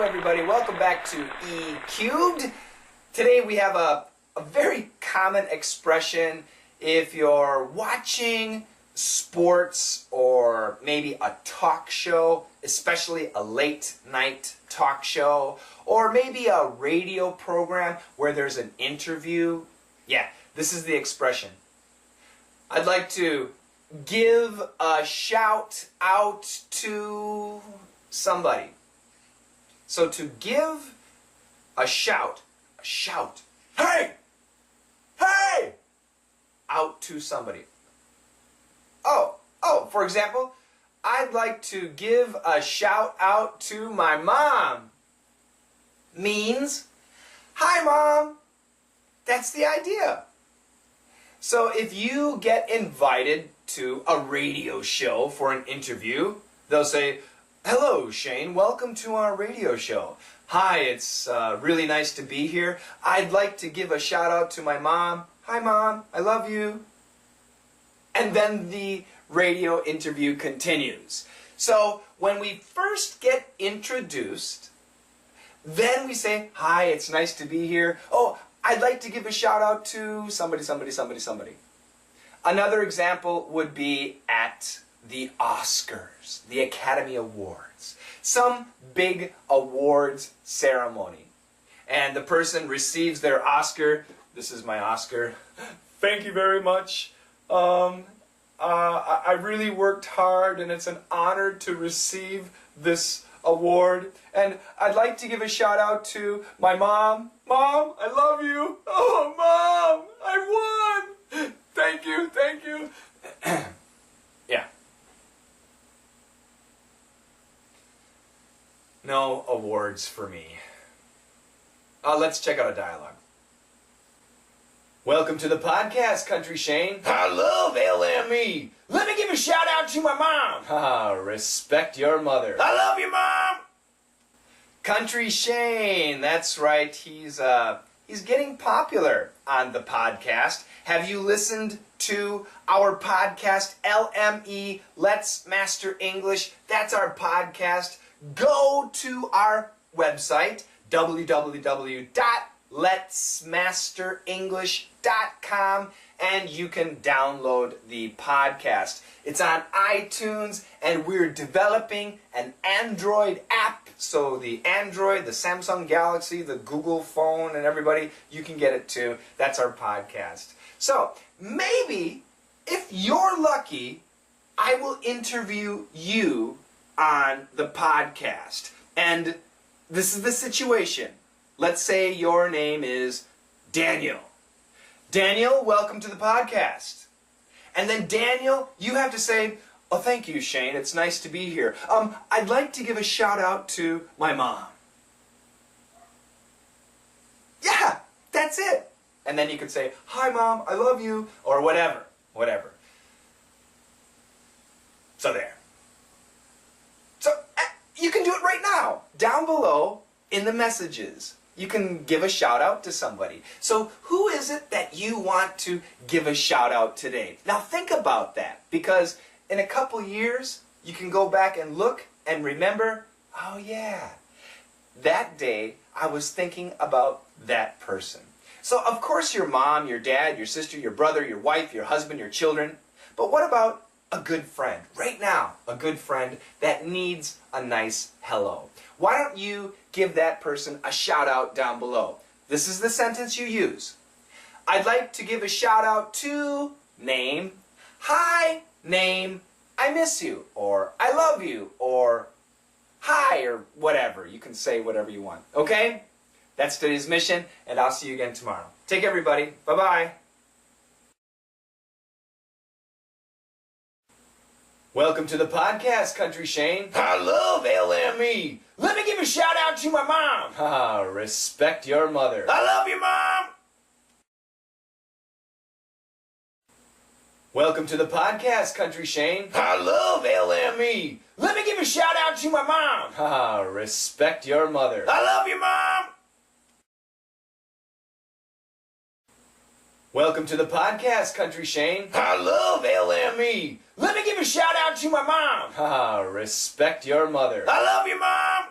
everybody. Welcome back to E Cubed. Today we have a very common expression if you're watching sports or maybe a talk show, especially a late night talk show, or maybe a radio program where there's an interview. Yeah, this is the expression. I'd like to give a shout out to somebody. So to give a shout, hey, out to somebody. For example, I'd like to give a shout out to my mom. Means, hi mom. That's the idea. So if you get invited to a radio show for an interview, they'll say, hello Shane, welcome to our radio show. Hi, it's really nice to be here. I'd like to give a shout out to my mom. Hi mom, I love you. And then the radio interview continues. So when we first get introduced, then we say, hi, it's nice to be here. Oh, I'd like to give a shout out to somebody. Another example would be at the Oscars, the Academy Awards, some big awards ceremony. And the person receives their Oscar. This is my Oscar. Thank you very much. I really worked hard and it's an honor to receive this award. And I'd like to give a shout out to my mom. Mom, I love you. Oh, Mom, I won. Thank you. Yeah. No awards for me. Let's check out a dialogue. Welcome to the podcast, Country Shane. I love LME. Let me give a shout out to my mom. Respect your mother. I love you, Mom. Country Shane, that's right. He's getting popular on the podcast. Have you listened to our podcast, LME, Let's Master English? That's our podcast. Go to our website, www.letsmasterenglish.com, and you can download the podcast. It's on iTunes, and we're developing an Android app. So the Android, the Samsung Galaxy, the Google phone, and everybody, you can get it too. That's our podcast. So maybe, if you're lucky, I will interview you on the podcast. And this is the situation. Let's say your name is Daniel. Daniel, welcome to the podcast. And then Daniel, you have to say, oh, thank you, Shane. It's nice to be here. I'd like to give a shout out to my mom. Yeah, that's it. And then you could say, hi, Mom, I love you, or whatever. So there. So you can do it right now. Down below in the messages, you can give a shout out to somebody. So who is it that you want to give a shout out today? Now think about that, because in a couple years, you can go back and look and remember, oh yeah, that day I was thinking about that person. So of course your mom, your dad, your sister, your brother, your wife, your husband, your children. But what about a good friend? Right now, a good friend that needs a nice hello. Why don't you give that person a shout out down below? This is the sentence you use. I'd like to give a shout out to name. Hi, name, I miss you, or I love you, or hi, or whatever. You can say whatever you want. Okay? That's today's mission, and I'll see you again tomorrow. Take care, everybody. Bye-bye. Welcome to the podcast, Country Shane. I love LME. Let me give a shout out to my mom. Respect your mother. I love you, Mom. Welcome to the podcast, Country Shane. I love LME. Let me give a shout out to my mom. Respect your mother. I love you, Mom. Welcome to the podcast, Country Shane. I love LME. Let me give a shout out to my mom. Respect your mother. I love you, Mom.